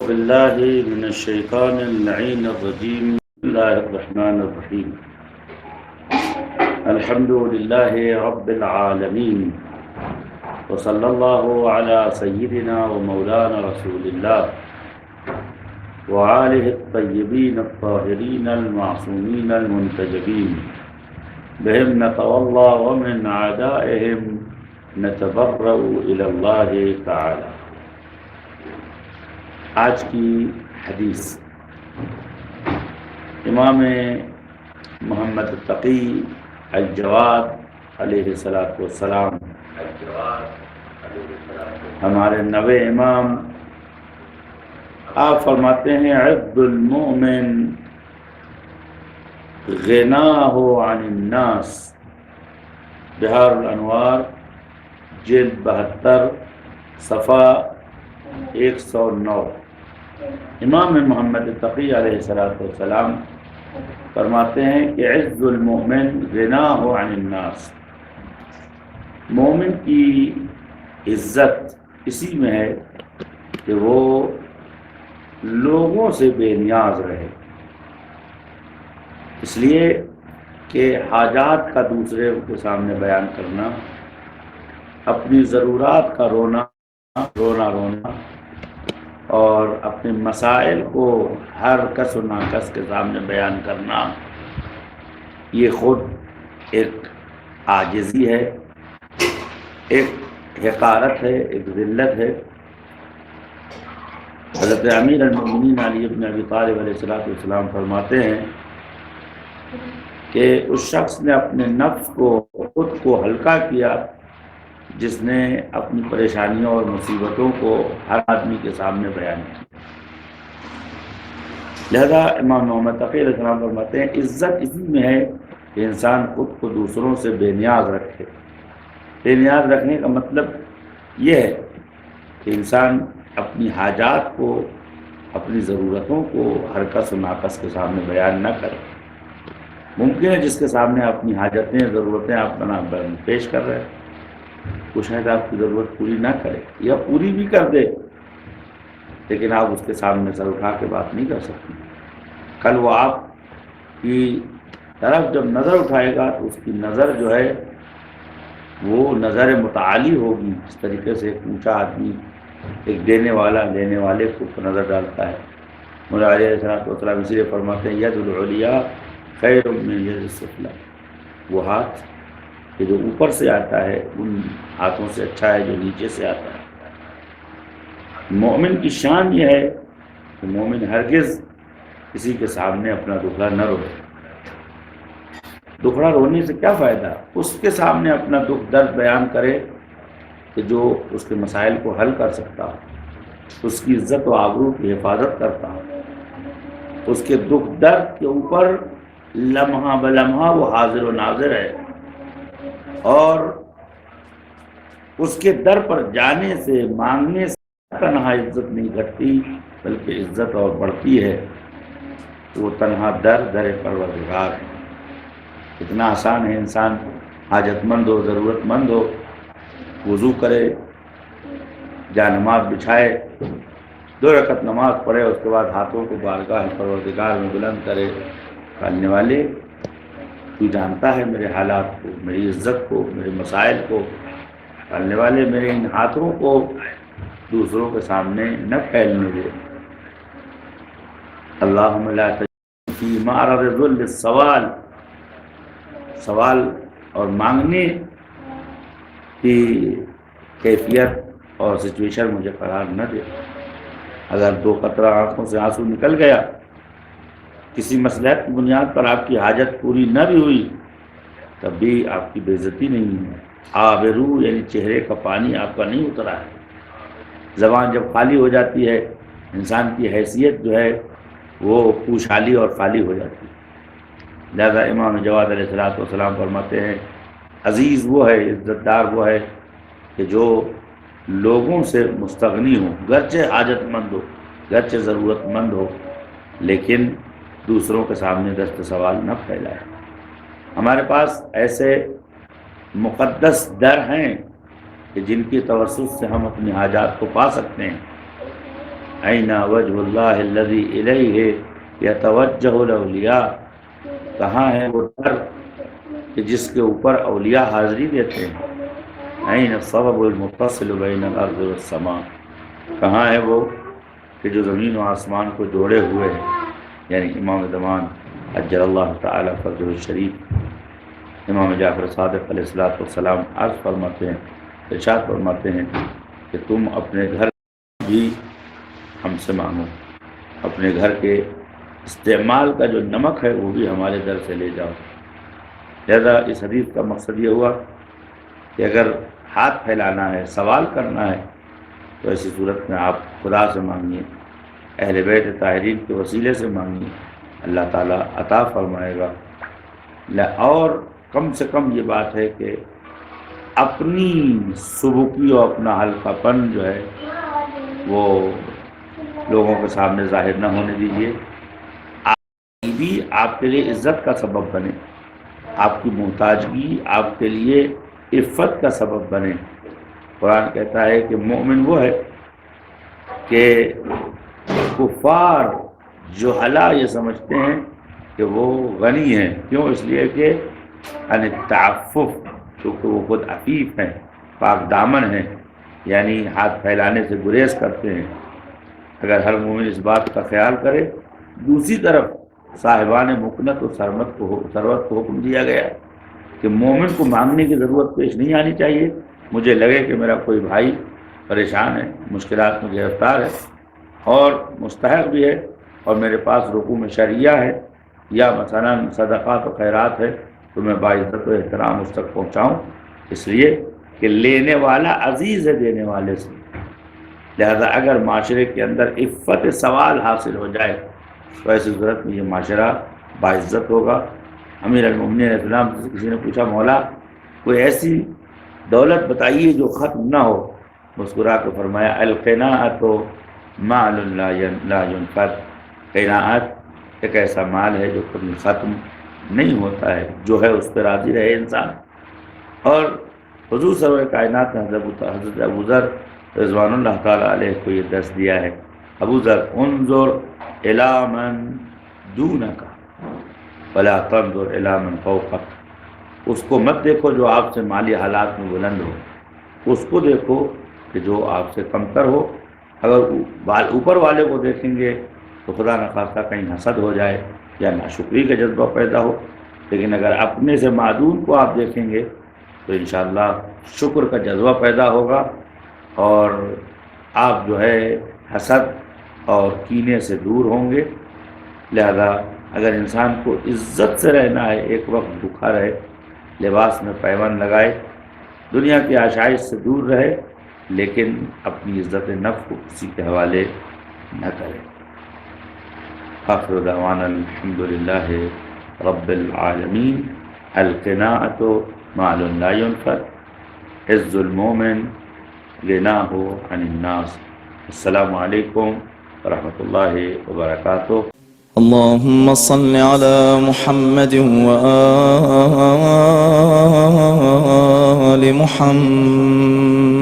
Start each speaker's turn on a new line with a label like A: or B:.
A: بالله من الشيطان اللعين الرجيم. بسم الله الرحمن الرحيم. الحمد لله رب العالمين، وصلى الله على سيدنا ومولانا رسول الله وآله الطيبين الطاهرين المعصومين المنتجبين، بهم نتولى ومن أعدائهم نتبرأ إلى الله تعالى. آج کی حدیث امام محمد تقی الجواد علیہ السلام ہمارے نوے امام، آپ فرماتے ہیں عبد المؤمن غناہ عن الناس، بہار الانوار جلد 72 صفحہ 109۔ امام محمد تقی علیہ السلام فرماتے ہیں کہ عز المؤمن غناہ عن الناس، مومن کی عزت اسی میں ہے کہ وہ لوگوں سے بے نیاز رہے، اس لیے کہ حاجات کا دوسرے کے سامنے بیان کرنا، اپنی ضرورات کا رونا اور اپنے مسائل کو ہر کس و ناکس کے سامنے بیان کرنا، یہ خود ایک عاجزی ہے، ایک حقارت ہے، ایک ذلت ہے۔ حضرت امیر المؤمنین علی بن ابی طالب علیہ السلام فرماتے ہیں کہ اس شخص نے اپنے نفس کو، خود کو ہلکا کیا جس نے اپنی پریشانیوں اور مصیبتوں کو ہر آدمی کے سامنے بیان کیا۔ لہذا امام محمد تقی علیہ السلام فرماتے ہیں عزت اسی میں ہے کہ انسان خود کو دوسروں سے بے نیاز رکھے۔ بے نیاز رکھنے کا مطلب یہ ہے کہ انسان اپنی حاجات کو، اپنی ضرورتوں کو ہر کس و ناکس کے سامنے بیان نہ کرے۔ ممکن ہے جس کے سامنے اپنی حاجتیں، ضرورتیں آپ بنا پیش کر رہے ہیں، وہ شاید آپ کی ضرورت پوری نہ کرے یا پوری بھی کر دے، لیکن آپ اس کے سامنے سر اٹھا کے بات نہیں کر سکتے۔ کل وہ آپ کی طرف جب نظر اٹھائے گا تو اس کی نظر جو ہے وہ نظر متعالی ہوگی، اس طریقے سے ایک اونچا آدمی، ایک دینے والا لینے والے کو نظر ڈالتا ہے۔ مولا علیہ السلام اس لیے فرماتے ہیں ید العلیاء خیر من ید السفلی، وہ ہاتھ کہ جو اوپر سے آتا ہے ان ہاتھوں سے اچھا ہے جو نیچے سے آتا ہے۔ مومن کی شان یہ ہے کہ مومن ہرگز کسی کے سامنے اپنا دکھڑا نہ روے۔ دکھڑا رونے سے کیا فائدہ؟ اس کے سامنے اپنا دکھ درد بیان کرے کہ جو اس کے مسائل کو حل کر سکتا ہو، اس کی عزت و آبرو کی حفاظت کرتا ہو، اس کے دکھ درد کے اوپر لمحہ بلمحہ وہ حاضر و ناظر ہے، اور اس کے در پر جانے سے، مانگنے سے تنہا عزت نہیں گھٹتی بلکہ عزت اور بڑھتی ہے۔ وہ تنہا در پروردگار ہے۔ اتنا آسان ہے انسان حاجت مند ہو، ضرورت مند ہو، وضو کرے، جانماز بچھائے، 2 رکعت نماز پڑھے، اس کے بعد ہاتھوں کو بارگاہ پروردگار میں بلند کرے، کرنے والے تو جانتا ہے میرے حالات کو، میری عزت کو، میرے مسائل کو، کرنے والے میرے ان ہاتھوں کو دوسروں کے سامنے نہ پھیلنے دے۔ اللہم لا تجعلنی فی معرض ذل السوال، سوال اور مانگنے کی کیفیت اور سچویشن مجھے قرار نہ دے۔ اگر 2 قطرہ آنکھوں سے آنسو نکل گیا، کسی مصلحت کی بنیاد پر آپ کی حاجت پوری نہ بھی ہوئی، تب بھی آپ کی بے عزتی نہیں ہے۔ آبرو یعنی چہرے کا پانی آپ کا نہیں اترا ہے۔ زبان جب خالی ہو جاتی ہے، انسان کی حیثیت جو ہے وہ پوچھالی اور خالی ہو جاتی ہے۔ لہذا امام جواد علیہ السلام فرماتے ہیں عزیز وہ ہے، عزت دار وہ ہے کہ جو لوگوں سے مستغنی ہو، گرچہ حاجت مند ہو، گرچہ ضرورت مند ہو، لیکن دوسروں کے سامنے دست سوال نہ پھیلائے۔ ہمارے پاس ایسے مقدس در ہیں کہ جن کی توسط سے ہم اپنی حاجات کو پا سکتے ہیں۔ أين وجه الله الذي إليه يتوجه الأولیاء، کہاں ہے وہ در کہ جس کے اوپر اولیاء حاضری دیتے ہیں. أين السبب المتصل بين الأرض والسماء، کہاں ہے وہ کہ جو زمین و آسمان کو جوڑے ہوئے ہیں. یعنی امام زمان عجل اللہ تعالی فرجہ الشریف امام جعفر صادق علیہ السلام عرض فرماتے ہیں، ارشاد فرماتے ہیں کہ تم اپنے گھر بھی ہم سے مانگو، اپنے گھر کے استعمال کا جو نمک ہے وہ بھی ہمارے در سے لے جاؤ. لہذا اس حدیث کا مقصد یہ ہوا کہ اگر ہاتھ پھیلانا ہے، سوال کرنا ہے، تو ایسی صورت میں آپ خدا سے مانگیے، اہل بیت طاہرین کے وسیلے سے مانگیے، اللہ تعالیٰ عطا فرمائے گا. اور کم سے کم یہ بات ہے کہ اپنی سبکی اور اپنا ہلکا پن جو ہے وہ لوگوں کے سامنے ظاہر نہ ہونے دیجیے. آپ بھی آپ کے لیے عزت کا سبب بنے، آپ کی محتاجگی آپ کے لیے عفت کا سبب بنے. قرآن کہتا ہے کہ مومن وہ ہے کہ کفار جہلا یہ سمجھتے ہیں کہ وہ غنی ہیں. کیوں؟ اس لیے کہ ان التعفف، کیونکہ وہ خود عفیف ہیں، پاک دامن ہیں، یعنی ہاتھ پھیلانے سے گریز کرتے ہیں. اگر ہر مومن اس بات کا خیال کرے. دوسری طرف صاحبان مکنت و ثروت کو حکم دیا گیا کہ مومن کو مانگنے کی ضرورت پیش نہیں آنی چاہیے. مجھے لگے کہ میرا کوئی بھائی پریشان ہے، مشکلات میں گرفتار ہے اور مستحق بھی ہے، اور میرے پاس رقوم شرعیہ ہے یا مثلا صدقات و خیرات ہے، تو میں باعزت و احترام اس تک پہنچاؤں، اس لیے کہ لینے والا عزیز ہے دینے والے سے. لہذا اگر معاشرے کے اندر عفت سوال حاصل ہو جائے تو ایسی صورت میں یہ معاشرہ باعزت ہوگا. امیر المومنین علیہ السلام سے کسی نے پوچھا، مولا کوئی ایسی دولت بتائیے جو ختم نہ ہو. مسکرا کے فرمایا، القناعۃ مال لا ينفد، قناعت ایک ایسا مال ہے جو کبھی ختم نہیں ہوتا ہے، جو ہے اس پہ راضی رہے انسان. اور حضور سرور کائنات نے حضرت ابو ذر رضوان اللہ تعالیٰ علیہ کو یہ درس دیا ہے، ابو ذر انظر الی من دونک ولا تنظر الی من فوقک، اس کو مت دیکھو جو آپ سے مالی حالات میں بلند ہو، اس کو دیکھو کہ جو آپ سے کمتر ہو. اگر اوپر والے کو دیکھیں گے تو خدا نخواستہ کہیں حسد ہو جائے یا ناشکری کا جذبہ پیدا ہو، لیکن اگر اپنے سے معدوم کو آپ دیکھیں گے تو انشاءاللہ شکر کا جذبہ پیدا ہوگا، اور آپ جو ہے حسد اور کینے سے دور ہوں گے. لہذا اگر انسان کو عزت سے رہنا ہے، ایک وقت بھوکا رہے، لباس میں پیوند لگائے، دنیا کی آشائش سے دور رہے، لیکن اپنی عزت نفس کو کسی کے حوالے نہ کرے. آخر دعوانا الحمد للہ رب العالمین. القناعۃ مال لا ينفد، عز المومن غناہ عن الناس. السلام علیکم ورحمۃ اللہ وبرکاتہ.
B: اللهم صل على محمد وآل محمد